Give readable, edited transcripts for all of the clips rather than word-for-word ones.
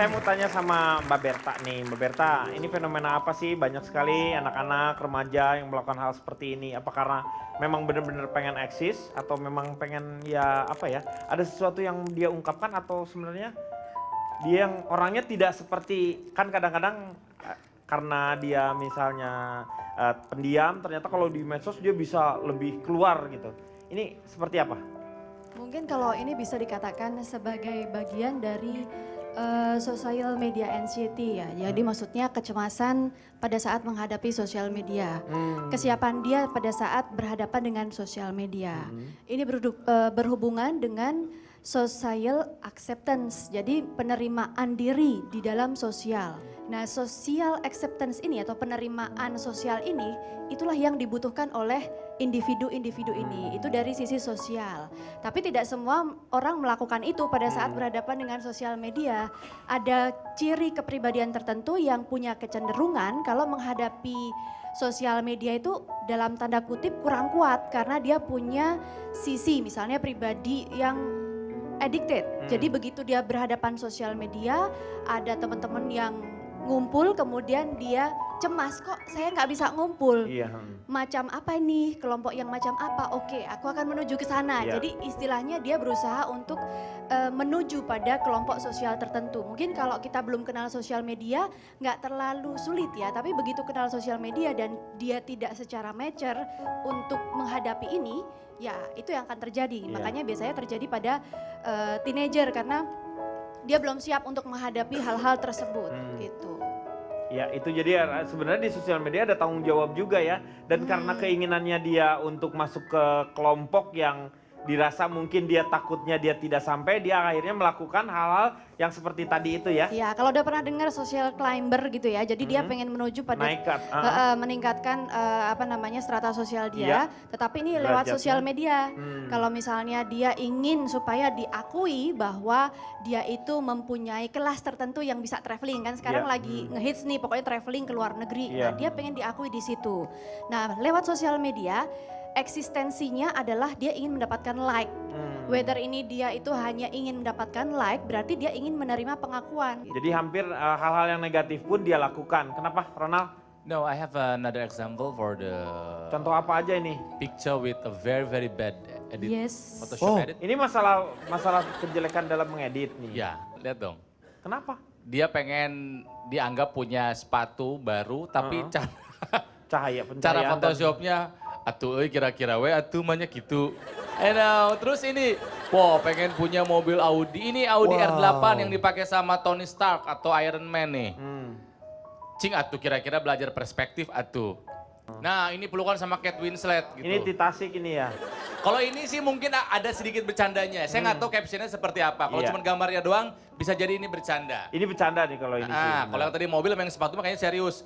saya mau tanya sama Mbak Berta nih. Mbak Berta, ini fenomena apa sih? Banyak sekali anak-anak, remaja yang melakukan hal seperti ini. Apa karena memang benar-benar pengen eksis atau memang pengen ya apa ya? Ada sesuatu yang dia ungkapkan atau sebenarnya dia yang orangnya tidak seperti kan kadang-kadang karena dia misalnya pendiam, ternyata kalau di medsos dia bisa lebih keluar gitu. Ini seperti apa? Mungkin kalau ini bisa dikatakan sebagai bagian dari social media anxiety ya. Jadi maksudnya kecemasan pada saat menghadapi sosial media. Kesiapan dia pada saat berhadapan dengan sosial media. Ini berhubungan dengan social acceptance. Jadi penerimaan diri di dalam sosial. Nah, social acceptance ini atau penerimaan sosial ini itulah yang dibutuhkan oleh individu-individu ini. Itu dari sisi sosial. Tapi tidak semua orang melakukan itu pada saat berhadapan dengan sosial media. Ada ciri kepribadian tertentu yang punya kecenderungan kalau menghadapi sosial media itu dalam tanda kutip kurang kuat karena dia punya sisi misalnya pribadi yang addicted. Jadi begitu dia berhadapan sosial media, ada teman-teman yang ngumpul kemudian dia cemas, kok saya nggak bisa ngumpul. Iya. Macam apa nih, kelompok yang macam apa? Oke, aku akan menuju ke sana. Iya. Jadi istilahnya dia berusaha untuk menuju pada kelompok sosial tertentu. Mungkin kalau kita belum kenal sosial media nggak terlalu sulit ya, tapi begitu kenal sosial media dan dia tidak secara mature untuk menghadapi ini, ya itu yang akan terjadi. Iya. Makanya biasanya terjadi pada teenager karena dia belum siap untuk menghadapi hal-hal tersebut gitu. Ya itu jadi sebenarnya di sosial media ada tanggung jawab juga ya. Dan karena keinginannya dia untuk masuk ke kelompok yang dirasa mungkin dia takutnya dia tidak sampai, dia akhirnya melakukan hal-hal yang seperti tadi itu ya. Ya, kalau udah pernah dengar social climber gitu ya, jadi dia pengen menuju pada Naik ke meningkatkan apa namanya strata sosial Iya. dia, tetapi ini lewat Derajatnya. sosial media. Hmm. Kalau misalnya dia ingin supaya diakui bahwa dia itu mempunyai kelas tertentu yang bisa traveling kan sekarang Iya. lagi ngehits nih pokoknya traveling ke luar negeri. Iya. Nah, dia pengen diakui di situ. Nah, lewat sosial media eksistensinya adalah dia ingin mendapatkan like. Whether ini dia itu hanya ingin mendapatkan like, berarti dia ingin menerima pengakuan. Jadi hampir hal-hal yang negatif pun dia lakukan. Kenapa, Ronald? No, I have another example for the Contoh apa aja ini? picture with a very bad edit. Yes. Photoshop edit. Ini masalah kejelekan dalam mengedit nih. Ya, lihat dong. Kenapa? Dia pengen dianggap punya sepatu baru, tapi Cahaya cara pencahayaan. dan- Photoshopnya, atuh kira-kira we atuh mahnya gitu. Terus ini, wow pengen punya mobil Audi. Ini Audi R8 yang dipakai sama Tony Stark atau Iron Man nih. Cing atuh kira-kira belajar perspektif atuh. Nah ini pelukan sama Kate Winslet gitu. Ini Titasik ini ya. Kalau ini sih mungkin ada sedikit bercandanya. Saya nggak tahu captionnya seperti apa. Kalau Iya. cuma gambarnya doang bisa jadi ini bercanda. Ini bercanda nih kalau ini sih. Kalau yang tadi mobil sama yang sepatu mah kayaknya serius.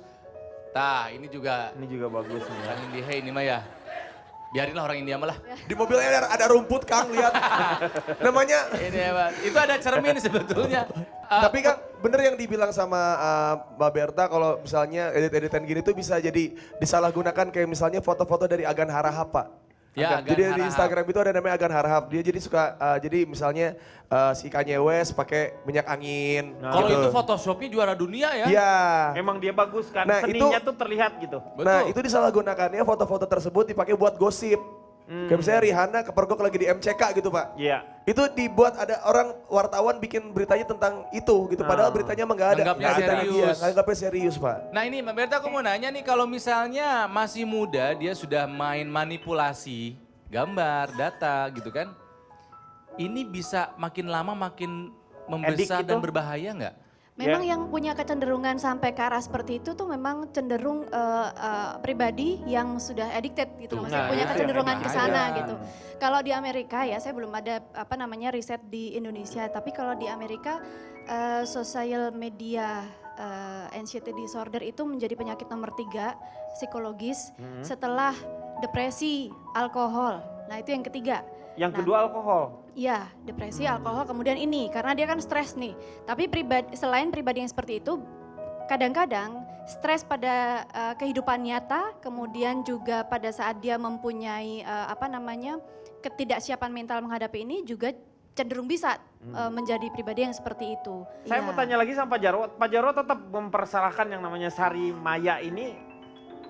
Tah ini juga Ini juga bagus nih ya. orang India ini mah ya. Biarinlah orang India mah lah. Di mobilnya ada rumput Kang, lihat. Namanya, Ini apa? Itu ada cermin sebetulnya. tapi Kang bener yang dibilang sama Mbak Berta kalau misalnya edit-editan gini tuh bisa jadi disalahgunakan kayak misalnya foto-foto dari Agan Harahap Pak. Ya, Agan Jadi di Harahap. Instagram itu ada namanya Agan Harahap. Dia jadi suka, jadi misalnya si Kanye West pakai minyak angin. Kalau gitu. itu Photoshopnya juara dunia ya. Iya. Emang dia bagus kan, Nah, seninya tuh terlihat gitu. Nah Betul. itu disalahgunakannya foto-foto tersebut dipakai buat gosip. Kayak misalnya Rihanna kepergok lagi di MCK gitu Pak. Iya. Itu dibuat ada orang wartawan bikin beritanya tentang itu gitu. Padahal beritanya emang gak ada. Anggapnya Nggak ada serius. dia, anggapnya serius Pak. Nah ini Mbak Berta aku mau nanya nih kalau misalnya masih muda dia sudah main manipulasi gambar, data gitu kan. Ini bisa makin lama makin membesar Edik dan gitu? berbahaya nggak? Memang Ya. yang punya kecenderungan sampai ke arah seperti itu tuh memang cenderung pribadi yang sudah addicted gitu loh, maksudnya Nah, punya itu yang kecenderungan ke sana bahaya. gitu. Kalau di Amerika ya, saya belum ada apa namanya riset di Indonesia, tapi kalau di Amerika social media anxiety disorder itu menjadi penyakit nomor 3 psikologis setelah depresi, alkohol. Nah itu yang ketiga. Yang Nah, kedua alkohol. Iya, depresi, alkohol, kemudian ini karena dia kan stres nih. Tapi selain pribadi yang seperti itu, kadang-kadang stres pada kehidupan nyata, kemudian juga pada saat dia mempunyai apa namanya ketidaksiapan mental menghadapi ini juga cenderung bisa menjadi pribadi yang seperti itu. Saya Iya. mau tanya lagi sama Pak Jarwo. Pak Jarwo tetap mempersalahkan yang namanya Sari Maya ini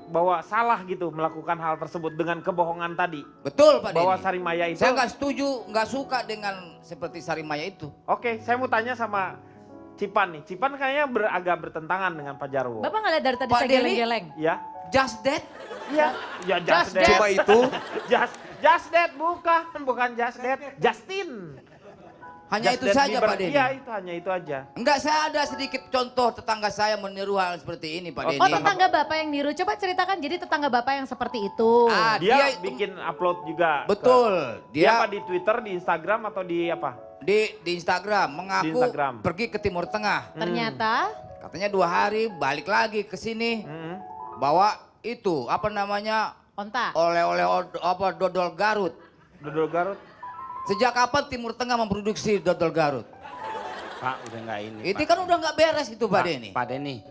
bahwa salah gitu melakukan hal tersebut dengan kebohongan tadi. Betul Pak Bahwa Denny. Sari Maya itu. Saya nggak setuju, nggak suka dengan seperti Sarimaya itu. Oke, saya mau tanya sama Cipan nih. Cipan kayaknya agak bertentangan dengan Pak Jarwo. Bapak nggak lihat dari tadi Pak saya Deli? geleng-geleng? Ya? Just that? Iya. Ya Just just that. Cuma itu. Just that bukan just that. Justin. Hanya Just itu that saja Bieber. Pak Denny. Iya, itu hanya itu aja. Enggak, saya ada sedikit contoh tetangga saya meniru hal seperti ini Pak Oh, Denny. Oh, tetangga Bapak yang niru. Coba ceritakan jadi tetangga Bapak yang seperti itu. Ah, Dia itu- bikin upload juga. Betul. Dia Dia apa di Twitter, di Instagram atau di apa? di Instagram mengaku Di Instagram. pergi ke Timur Tengah. Ternyata Katanya 2 hari balik lagi ke sini. Mm-mm. Bawa itu apa namanya? onta. Oleh-oleh apa dodol Garut. Dodol Garut. Sejak kapan Timur Tengah memproduksi dodol Garut? Pak udah nggak ini. Itu kan udah nggak beres itu Pak Denny. Pak Denny,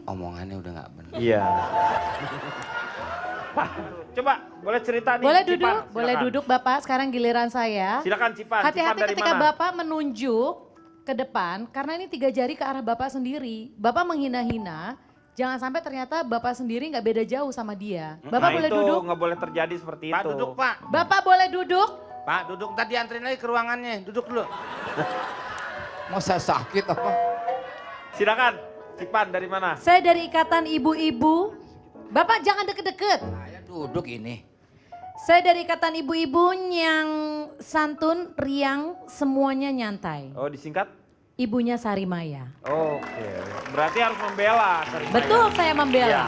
omongannya udah nggak benar. Iya. Pak, coba boleh cerita nih. Boleh Cipan, duduk, boleh silakan. duduk Bapak. Sekarang giliran saya. Silakan Cipan. Cipan Hati-hati dari ketika mana? Bapak menunjuk ke depan karena ini 3 jari ke arah Bapak sendiri. Bapak menghina-hina, jangan sampai ternyata Bapak sendiri nggak beda jauh sama dia. Bapak Nah, boleh itu duduk? nggak boleh terjadi seperti Pak itu. duduk Pak. Bapak boleh duduk? Pak duduk tadi anterin lagi ke ruangannya. Duduk dulu. Mau saya sakit apa? Silakan. Cipan dari mana? Saya dari Ikatan Ibu-Ibu. Bapak jangan deket-deket. Saya duduk ini. Saya dari Ikatan Ibu-Ibu yang santun, riang, semuanya nyantai. Oh, disingkat? Ibunya Sarimaya. Oke. Berarti harus membela. Sari Maya. Betul saya membela. Iya.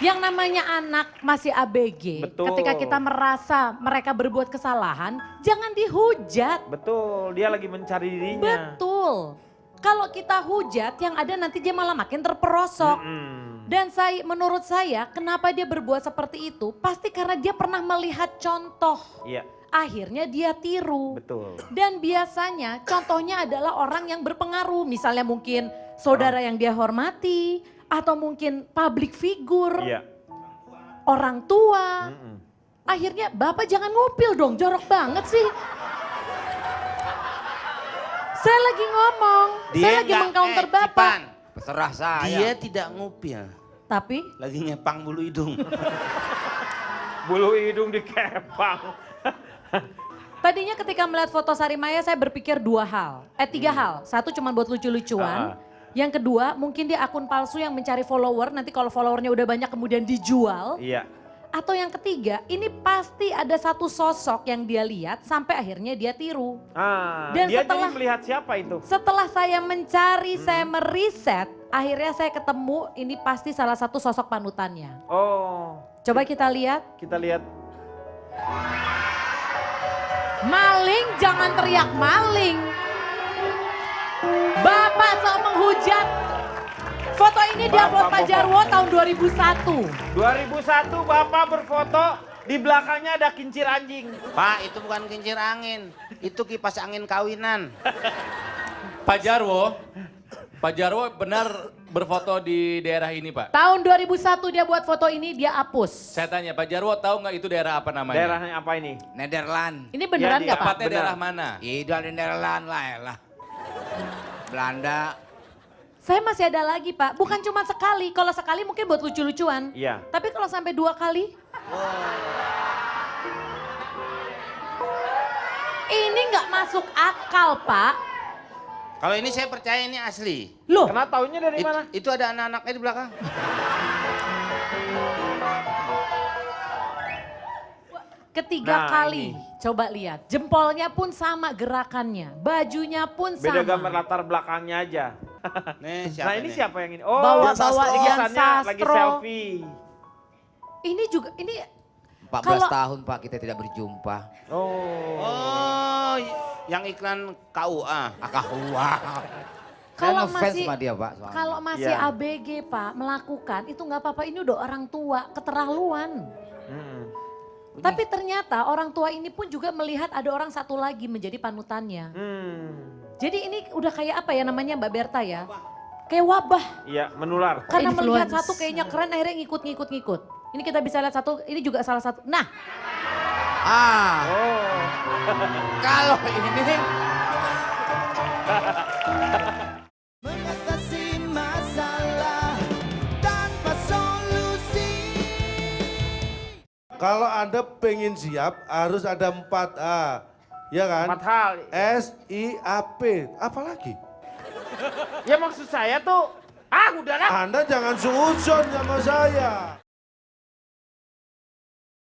Yang namanya anak masih ABG, Betul. ketika kita merasa mereka berbuat kesalahan, jangan dihujat. Betul, dia lagi mencari dirinya. Betul. Kalau kita hujat, yang ada nanti dia malah makin terperosok. Mm-mm. Dan menurut saya, kenapa dia berbuat seperti itu? Pasti karena dia pernah melihat contoh. Iya, Akhirnya dia tiru. betul. Dan biasanya contohnya adalah orang yang berpengaruh. Misalnya mungkin saudara yang dia hormati. Atau mungkin public figure. Iya. Orang tua. Mm-mm. Akhirnya Bapak jangan ngupil dong, jorok banget sih. Saya lagi ngomong, saya lagi nggak- mengcounter Bapak. Cipan, Terserah saya. dia tidak ngupil. Tapi Lagi ngepang bulu hidung. Bulu hidung dikepang. tadinya ketika melihat foto Sarimaya saya berpikir 3 hal. Satu cuma buat lucu-lucuan. Ah. Yang kedua mungkin dia akun palsu yang mencari follower, nanti kalau followernya udah banyak kemudian dijual. Iya. Atau yang ketiga, ini pasti ada satu sosok yang dia lihat sampai akhirnya dia tiru. Dan Dia setelah- jadi melihat siapa itu? Setelah saya mencari, saya meriset, akhirnya saya ketemu ini pasti salah satu sosok panutannya. Oh, Coba kita lihat. kita lihat. Maling, jangan teriak maling. Bapak sok menghujat. Foto ini diupload Pak Jarwo tahun 2001. 2001 Bapak berfoto, di belakangnya ada kincir anjing. Pak itu bukan kincir angin. Itu kipas angin kawinan. Pak Jarwo benar berfoto di daerah ini Pak? Tahun 2001 dia buat foto ini, dia hapus. Saya tanya Pak Jarwo tahu nggak itu daerah apa namanya? Daerahnya apa ini? Nederland. Ini beneran Iya, nggak Pak? Tepatnya Benar. daerah mana? Itu ada Nederland lah elah. Belanda. Saya masih ada lagi Pak, bukan cuma sekali. Kalau sekali mungkin buat lucu-lucuan. Iya. Tapi kalau sampai 2 kali. Ini nggak masuk akal Pak. Kalau ini saya percaya ini asli. Loh, Karena taunya dari mana? Itu ada anak-anaknya di belakang. ketiga Nah, kali. ini. Coba lihat, jempolnya pun sama gerakannya. Bajunya pun Beda sama. gambar latar belakangnya aja. Nih siapa Nah ini nih? siapa yang ini? Oh, Bawa-bawa ini Dian kesannya lagi Sastro. selfie. Ini juga, ini 14 Kalau- tahun Pak kita tidak berjumpa. Oh. Oh, yang iklan KUA. Akahua. kalau Saya ngefans masih sama dia Pak. soalnya. kalau masih Iya. ABG Pak melakukan itu nggak apa-apa. Ini udah orang tua, keterlaluan. Mm-mm. Tapi ternyata orang tua ini pun juga melihat ada orang satu lagi menjadi panutannya. Hmm. Jadi ini udah kayak apa ya namanya Mbak Berta ya? Kayak wabah. Iya, menular. Karena melihat Influence. satu kayaknya keren akhirnya ngikut-ngikut. Ini kita bisa lihat satu, ini juga salah satu. Nah, Ah, Oh. kalau ini Mengatasi masalah tanpa solusi. Kalau Anda pengen siap harus ada 4A. Ya kan? 4 hal. SIAP. Apalagi? Ya maksud saya tuh, udahlah. Anda jangan suudzon sama saya.